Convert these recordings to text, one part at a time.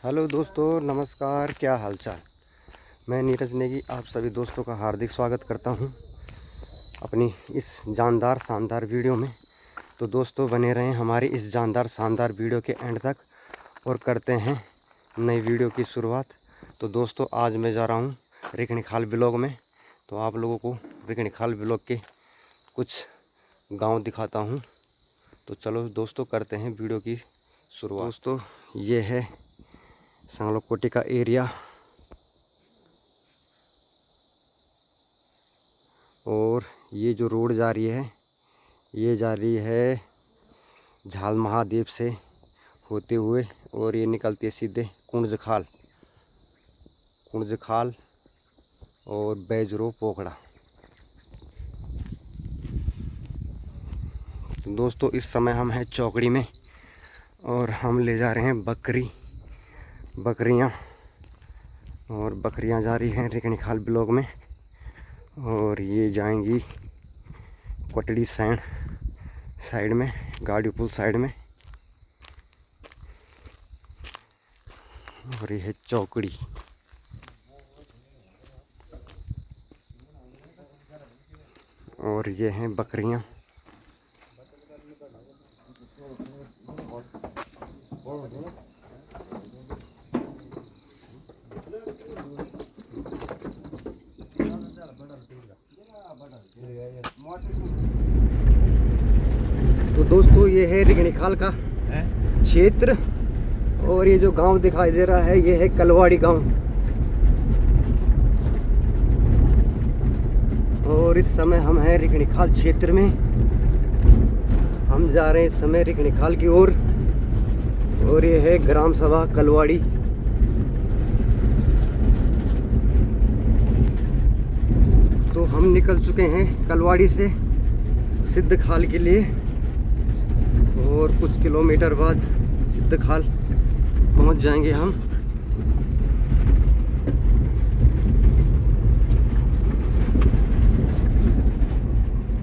Hello दोस्तों, नमस्कार। क्या हालचाल। मैं नीरज नेगी आप सभी दोस्तों का हार्दिक स्वागत करता हूं अपनी इस जानदार शानदार वीडियो में। तो दोस्तों बने रहें हमारी इस जानदार शानदार वीडियो के एंड तक और करते हैं नई वीडियो की शुरुआत। तो दोस्तों आज मैं जा रहा हूं रिकणीखाल ब्लॉग में। तो आप लोगों को रिकणीखाल ब्लॉग के कुछ गांव दिखाता हूं। तो चलो दोस्तों करते हैं वीडियो की शुरुआत। दोस्तों ये है सांगलोकोटी का एरिया और ये जो रोड जा रही है ये जा रही है झाल महादेव से होते हुए और ये निकलती है सीधे कुंजखाल और बैजरो पोखड़ा। तो दोस्तों इस समय हम हैं चौकड़ी में और हम ले जा रहे हैं बकरियां और बकरियां जा रही हैं रिकणीखाल ब्लॉक में और ये जाएंगी कोटड़ी साइड में, गाड़ीपुल साइड में। और ये है चौकड़ी। और ये हैं बकरियां। तो दोस्तों ये है रिकणीखाल का क्षेत्र और ये जो गांव दिखाई दे रहा है ये है कलवाड़ी गांव। और इस समय हम हैं रिकणीखाल क्षेत्र में। हम जा रहे हैं इस समय रिकणीखाल की ओर और ये है ग्राम सभा कलवाड़ी। तो हम निकल चुके हैं कलवाड़ी से सिद्धखाल के लिए और कुछ किलोमीटर बाद सिद्धखाल पहुंच जाएंगे हम।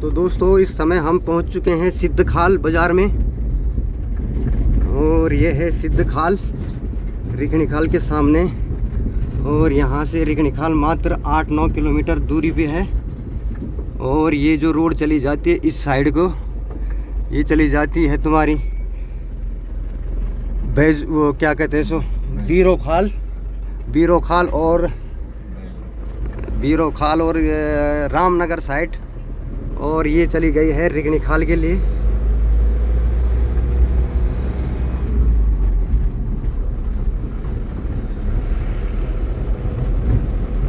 तो दोस्तों इस समय हम पहुंच चुके हैं सिद्धखाल बाजार में और यह है सिद्धखाल रिकणीखाल के सामने। और यहाँ से रिकणीखाल मात्र 8-9 किलोमीटर दूरी पे है। और ये जो रोड चली जाती है इस साइड को, ये चली जाती है तुम्हारी वो क्या कहते हैं सो बीरोखाल और रामनगर साइड। और ये चली गई है रिकणीखाल के लिए।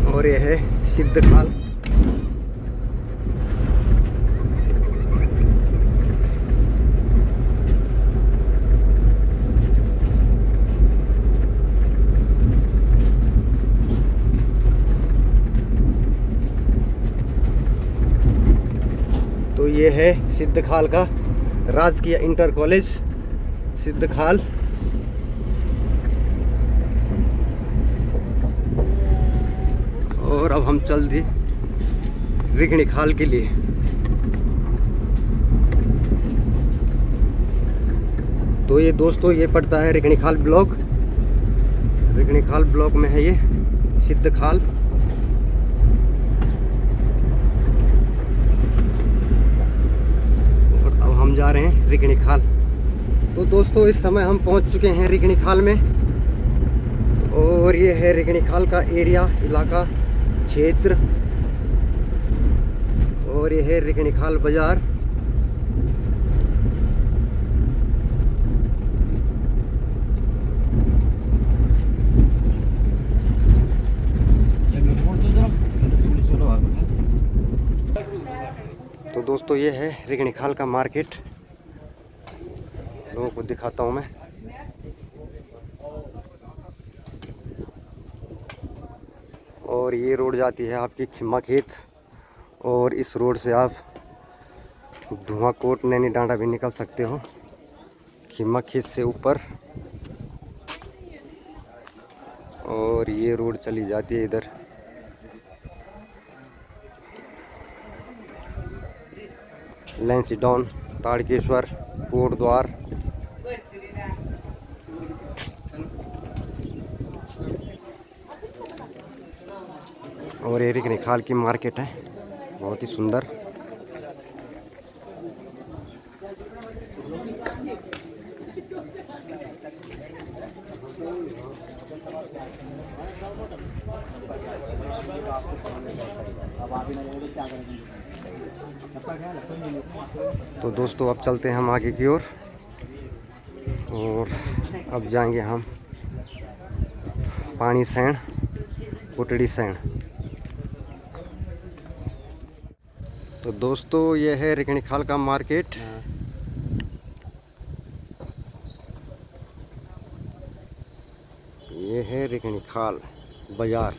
और ये है सिद्धखाल। तो ये है सिद्धखाल का राजकीय इंटर कॉलेज सिद्धखाल। और अब हम चल दिए रिकणीखाल के लिए। तो ये दोस्तों ये पड़ता है रिकणीखाल ब्लॉक। रिकणीखाल ब्लॉक में है ये सिद्धखाल। और अब हम जा रहे हैं रिकणीखाल। तो दोस्तों इस समय हम पहुंच चुके हैं रिकणीखाल में और ये है रिकणीखाल का एरिया, इलाका, क्षेत्र। और यह है रिकणीखाल बाजार। तो दोस्तों ये है रिकणीखाल का मार्केट, लोगों को दिखाता हूँ मैं। और ये रोड जाती है आपकी खिम्मा खेत और इस रोड से आप धुआंकोट नैनी डांडा भी निकल सकते हो खिम्मा खेत से ऊपर। और ये रोड चली जाती है इधर लैंसीडॉन, ताड़केश्वर, कोटद्वार। और ये रिकनी खाल की मार्केट है, बहुत ही सुंदर। तो दोस्तों अब चलते हैं हम आगे की ओर, और अब जाएंगे हम पानी सैण, कुटड़ी सैण। तो दोस्तों ये है रिकनी खाल का मार्केट। ये है रिकनी खाल बाजार।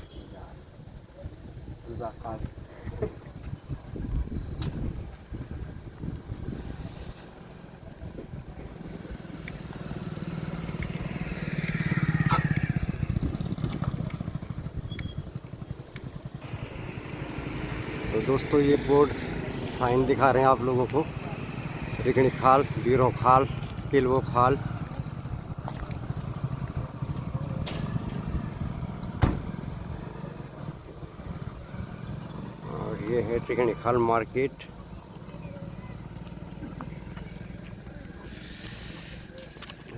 तो दोस्तों ये बोर्ड साइन दिखा रहे हैं आप लोगों को, रिकनी खाल, बीरो खाल, किलवो खाल। और ये है रिकनी खाल मार्केट।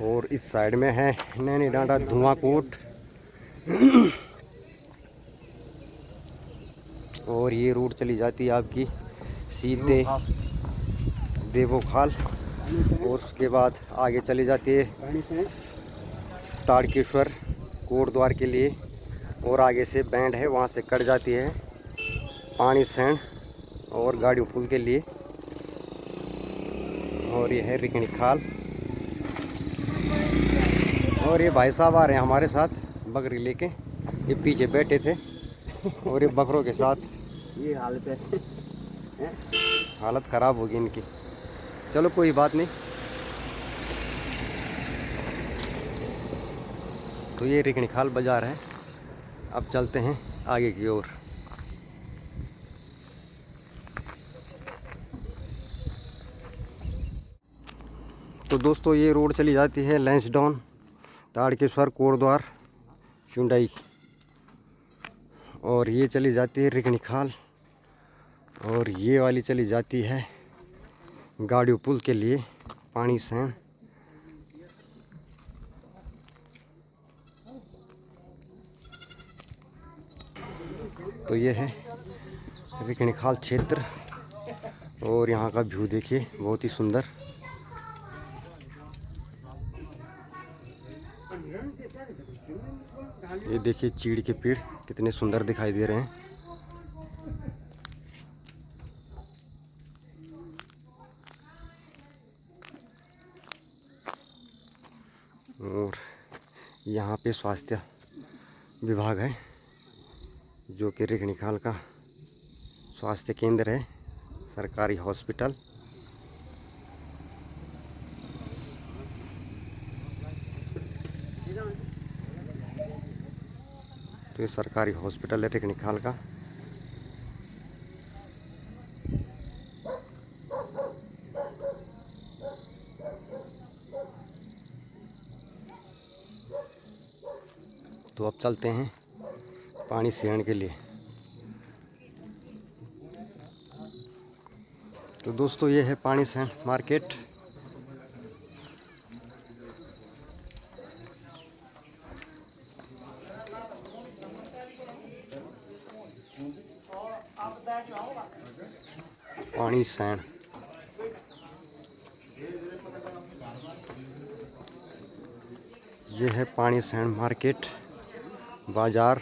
और इस साइड में है नैनी डांडा धुआंकोट। और ये रोड चली जाती है आपकी सीधे देवो खाल, और उसके बाद आगे चली जाती है ताड़केश्वर कोटद्वार के लिए, और आगे से बैंड है वहाँ से कट जाती है पानी सैण और गाड़ियों पुल के लिए। और ये है रिकनी खाल। और ये भाई साहब आ रहे हैं हमारे साथ बकरी लेके, ये पीछे बैठे थे और ये बकरों के साथ। ये हालत है, हालत ख़राब होगी इनकी। चलो कोई बात नहीं। तो ये रिकनी खाल बाज़ार है। अब चलते हैं आगे की ओर। तो दोस्तों ये रोड चली जाती है लैंसडाउन, ताड़केश्वर, कोटद्वार, चुंडई, और ये चली जाती है रिकनी खाल, और ये वाली चली जाती है गाड़ियों पुल के लिए पानी सैण। तो ये है रिकनी खाल क्षेत्र, और यहाँ का व्यू देखिए बहुत ही सुंदर। ये देखिए चीड़ के पेड़ कितने सुंदर दिखाई दे रहे हैं। और यहाँ पे स्वास्थ्य विभाग है, जो कि रिकनी खाल का स्वास्थ्य केंद्र है, सरकारी हॉस्पिटल। तो ये सरकारी हॉस्पिटल है रिकनी खाल का। तो अब चलते हैं पानी सैण के लिए। तो दोस्तों ये है पानी सैण मार्केट। पानी सैण, ये है पानी सैण मार्केट बाज़ार।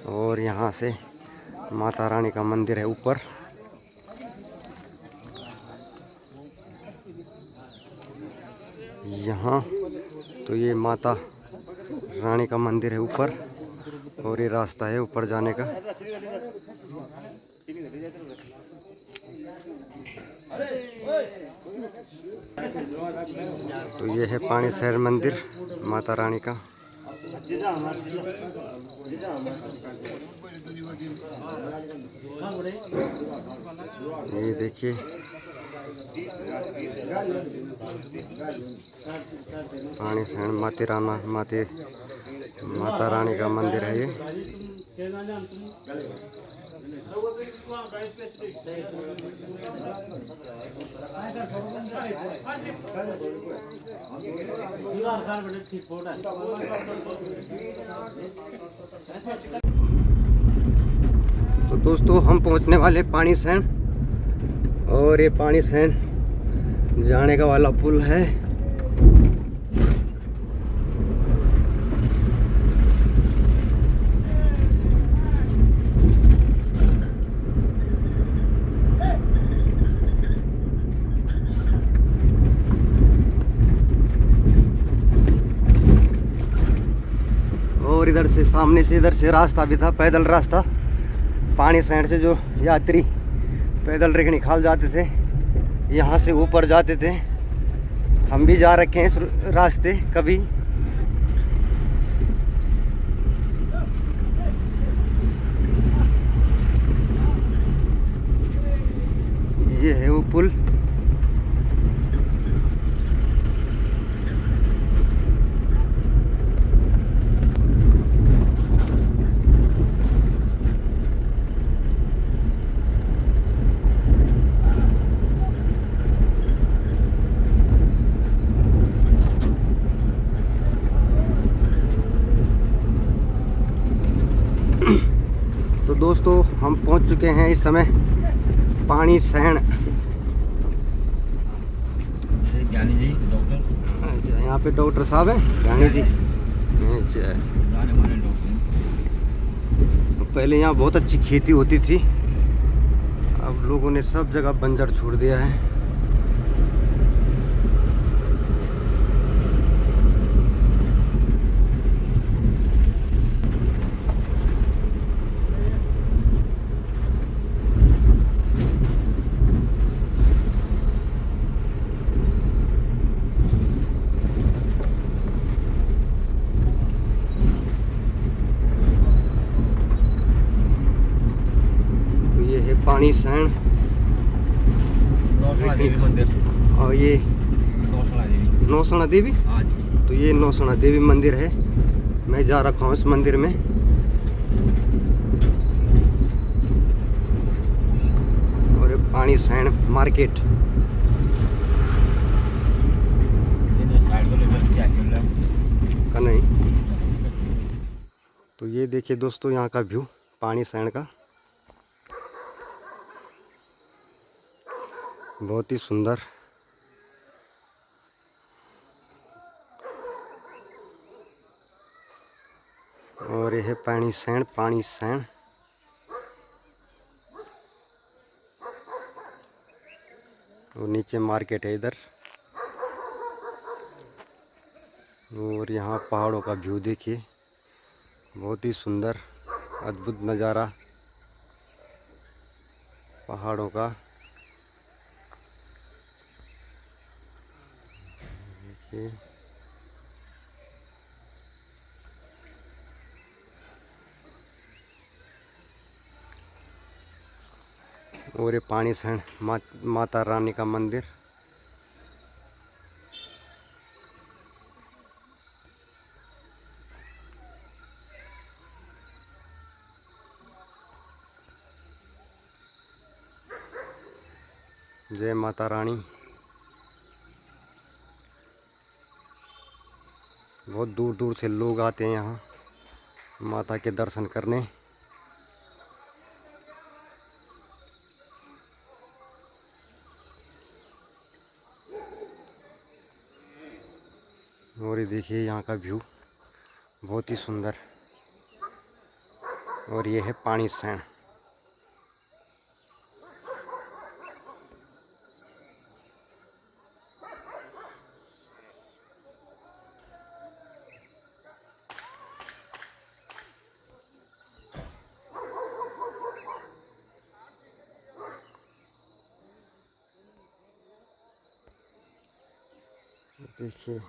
और यहाँ से माता रानी का मंदिर है ऊपर। यहाँ तो ये माता रानी का मंदिर है ऊपर, और ये रास्ता है ऊपर जाने का। तो ये है पानी सैण मंदिर माता रानी का। ये देखिए पानी सैण माता रानी का मंदिर है ये। तो दोस्तों हम पहुंचने वाले पानी सैन, और ये पानी सैन जाने का वाला पुल है। और इधर से सामने से इधर से रास्ता भी था, पैदल रास्ता। पानी सैन से जो यात्री पैदल रेख निकाल जाते थे, यहाँ से ऊपर जाते थे। हम भी जा रखे हैं इस रास्ते कभी। ये है वो पुल। तो दोस्तों हम पहुंच चुके हैं इस समय पानी सैन। ज्ञानी जी डॉक्टर, यहाँ पे डॉक्टर साहब हैं, ज्ञानी जी। अच्छा, जाने माने डॉक्टर। पहले यहाँ बहुत अच्छी खेती होती थी, अब लोगों ने सब जगह बंजर छोड़ दिया है। पानी सैन नौसणा देवी मंदिर, और ये नौसणा देवी। हाँ जी। तो ये नौसणा देवी मंदिर है। मैं जा रखा हूँ इस मंदिर में। और ये पानी सैन मार्केट। का नहीं। तो ये देखिए दोस्तों यहाँ का व्यू पानी सैन का, बहुत ही सुंदर। और यह है पानी सैन, पानी सैन। और नीचे मार्केट है इधर। और यहाँ पहाड़ों का व्यू देखिए, बहुत ही सुंदर अद्भुत नज़ारा पहाड़ों का। देखिए और ये पानी सैन माता रानी का मंदिर। जय माता रानी। बहुत दूर दूर से लोग आते हैं यहाँ माता के दर्शन करने। और ये देखिए यहाँ का व्यू बहुत ही सुंदर। और ये है पानी सैन। देखिए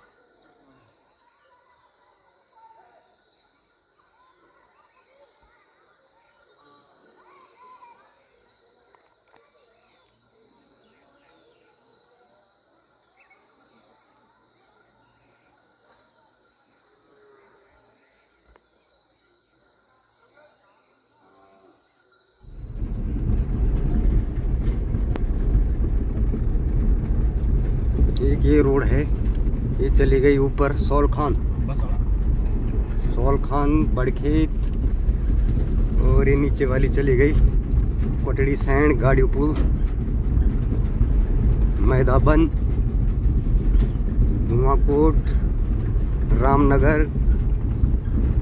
ये रोड है, ये चली गई ऊपर सौलखान, बस सौलखान बड़खेत, और ये नीचे वाली चली गई कोटड़ी सैंड, गाड़ी पुल, मैदाबन, धुआंकोट, रामनगर,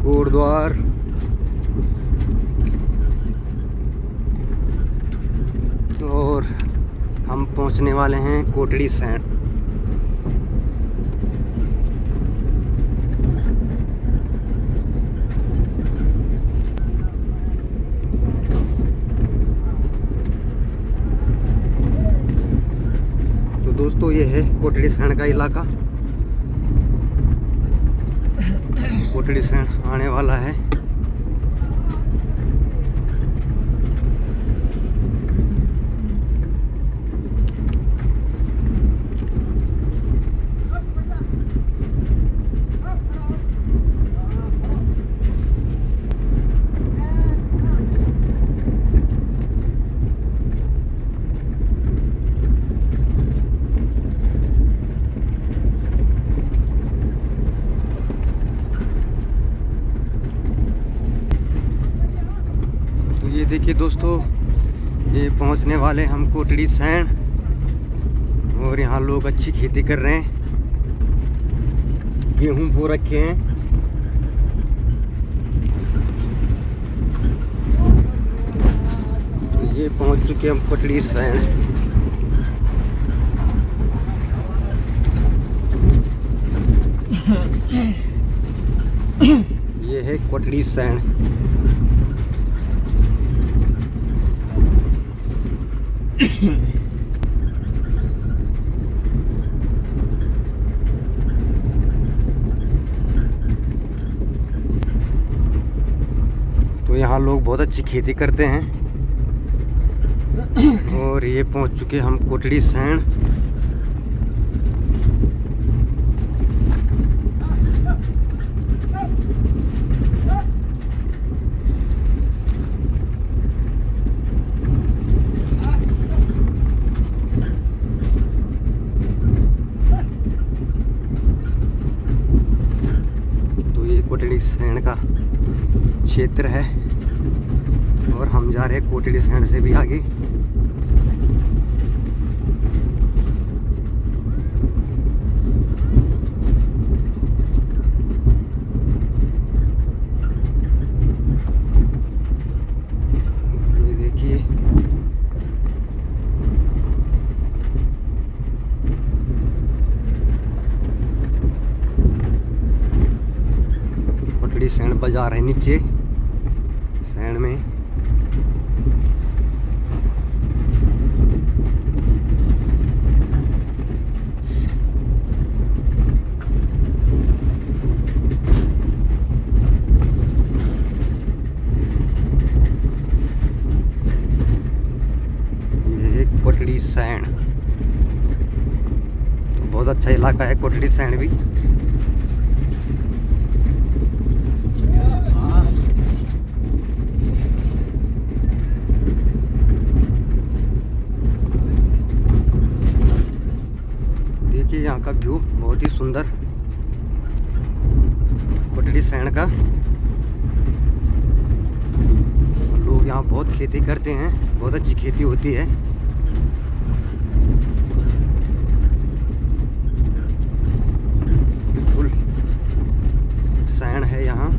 कोटद्वार, और हम पहुंचने वाले हैं कोटड़ी सैंड। तो दोस्तों ये है कोटड़ी सैंड का इलाका। कोटड़ी सैंड आने वाला है। ये देखिए दोस्तों, ये पहुंचने वाले हम कोटड़ी सैंड, और यहाँ लोग अच्छी खेती कर रहे हैं, गेहूं बो रखे हैं। तो ये पहुंच चुके हम कोटड़ी सैंड। ये है कोटड़ी सैंड। तो यहाँ लोग बहुत अच्छी खेती करते हैं, और ये पहुँच चुके हम कोटड़ी सैंड। कोटड़ी सैंड का क्षेत्र है, और हम जा रहे हैं कोटड़ी सैंड से भी आगे। ये देखिए, सैंड बाजार है नीचे सैंड में। ये है कोटड़ी सैंड। तो बहुत अच्छा इलाका है कोटड़ी सैंड भी। देखिए यहाँ का व्यू बहुत ही सुंदर, कोटड़ी सैंड का। लोग यहाँ बहुत खेती करते हैं, बहुत अच्छी खेती होती है। बिल्कुल सैंड है यहाँ।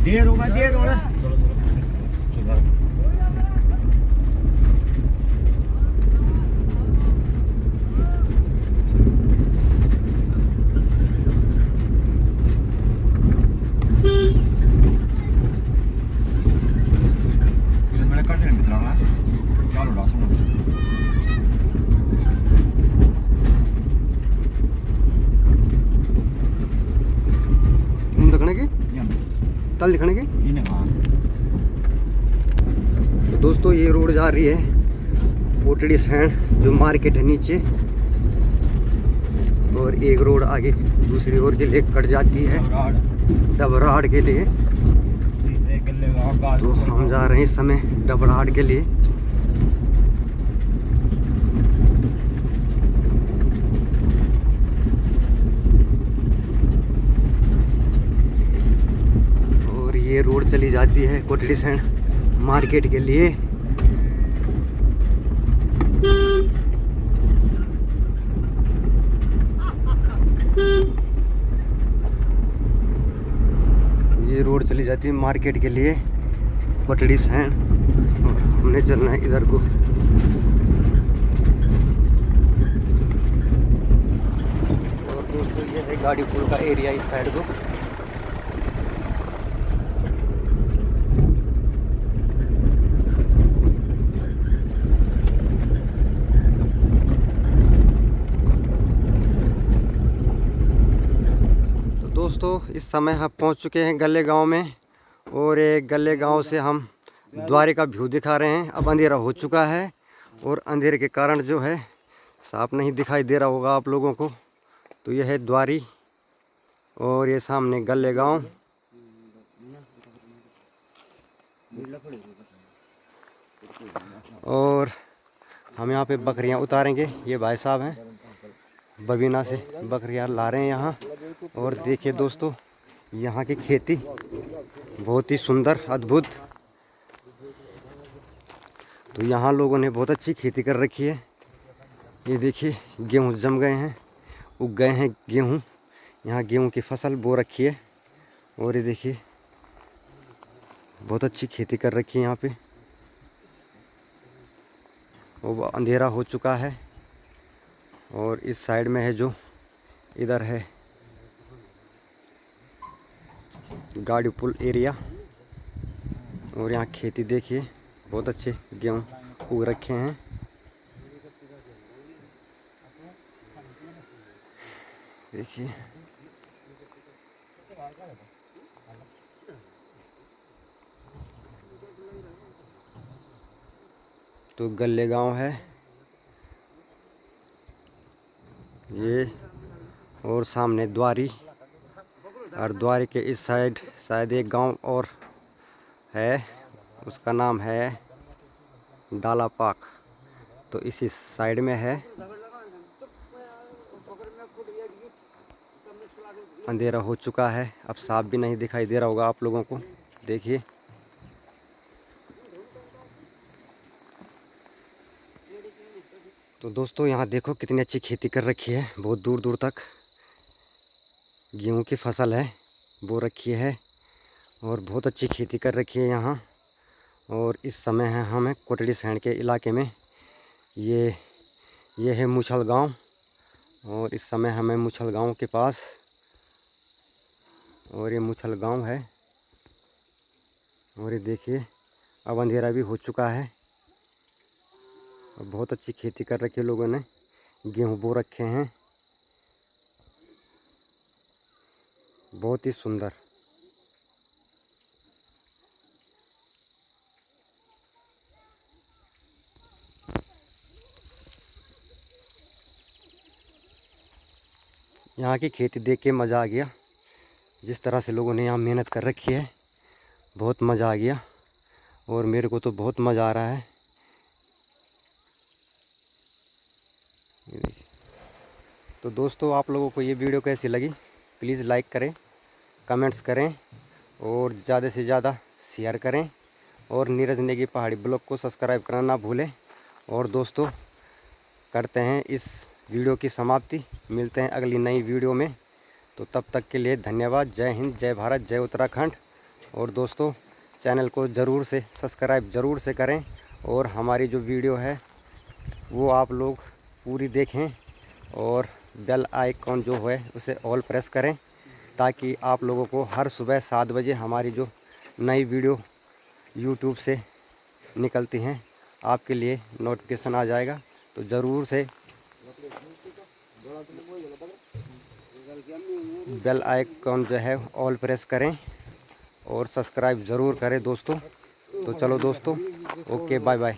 देर होगा चलो चलो मैंने कटे मित्रांना चलो रासुन दिखने की तल दिखने की। तो दोस्तों ये रोड जा रही है कोटड़ी सैंड। जो मार्केट है नीचे, और एक रोड आगे दूसरी ओर के लिए कट जाती है डबराड़ के लिए। तो हम जा रहे हैं इस समय डबराड़ के लिए। और ये रोड चली जाती है कोटड़ी सैंड मार्केट के लिए। ये रोड चली जाती है मार्केट के लिए कोटड़ी सैंड, और हमने चलना है इधर को। और दोस्तों ये है गाड़ी पुल का एरिया इस साइड को। दोस्तों इस समय हम पहुंच चुके हैं गल्ले गांव में, और एक गल्ले गांव से हम द्वारे का व्यू दिखा रहे हैं। अब अंधेरा हो चुका है, और अंधेरे के कारण जो है साफ नहीं दिखाई दे रहा होगा आप लोगों को। तो यह है द्वारी, और ये सामने गल्ले गांव। और हम यहाँ पे बकरियाँ उतारेंगे। ये भाई साहब हैं, बबीना से बकरियाँ ला रहे हैं यहाँ। और देखिए दोस्तों यहाँ की खेती बहुत ही सुंदर अद्भुत। तो यहाँ लोगों ने बहुत अच्छी खेती कर रखी है। ये देखिए गेहूँ जम गए हैं, उग गए हैं गेहूँ। यहाँ गेहूँ की फसल बो रखी है, और ये देखिए बहुत अच्छी खेती कर रखी है यहाँ पे। वो अंधेरा हो चुका है, और इस साइड में है जो इधर है गाड़ी पुल एरिया। और यहाँ खेती देखिए बहुत अच्छे गेहूँ उग रखे हैं। देखिए तो गल्ले गांव है ये, और सामने द्वारी, और द्वारी के इस साइड शायद एक गांव और है, उसका नाम है डाला पाक। तो इसी साइड में है। अंधेरा हो चुका है, अब साफ भी नहीं दिखाई दे रहा होगा आप लोगों को। देखिए तो दोस्तों यहाँ देखो कितनी अच्छी खेती कर रखी है। बहुत दूर दूर तक गेहूं की फसल है, बो रखी है, और बहुत अच्छी खेती कर रखी है यहाँ। और इस समय है हमें कोटड़ी सैंड के इलाके में। ये है मुछल गांव, और इस समय हमें मुछल गांव के पास, और ये मुछल गांव है। और ये देखिए अब अंधेरा भी हो चुका है, और बहुत अच्छी खेती कर रखी है लोगों ने। गेहूं बो रखे हैं, बहुत ही सुंदर। यहाँ की खेती देख के मज़ा आ गया। जिस तरह से लोगों ने यहाँ मेहनत कर रखी है, बहुत मज़ा आ गया, और मेरे को तो बहुत मज़ा आ रहा है। तो दोस्तों आप लोगों को ये वीडियो कैसी लगी, प्लीज़ लाइक करें, कमेंट्स करें, और ज़्यादा से ज़्यादा शेयर करें, और नीरज नेगी पहाड़ी ब्लॉग को सब्सक्राइब करना ना भूलें। और दोस्तों करते हैं इस वीडियो की समाप्ति, मिलते हैं अगली नई वीडियो में। तो तब तक के लिए धन्यवाद। जय हिंद, जय भारत, जय उत्तराखंड। और दोस्तों चैनल को ज़रूर से सब्सक्राइब ज़रूर से करें, और हमारी जो वीडियो है वो आप लोग पूरी देखें, और बेल आइकॉन जो है उसे ऑल प्रेस करें, ताकि आप लोगों को हर सुबह 7 बजे हमारी जो नई वीडियो यूट्यूब से निकलती हैं आपके लिए नोटिफिकेशन आ जाएगा। तो ज़रूर से बेल आइकॉन जो है ऑल प्रेस करें, और सब्सक्राइब ज़रूर करें दोस्तों। तो चलो दोस्तों, ओके बाय बाय,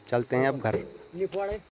चलते हैं अब घर।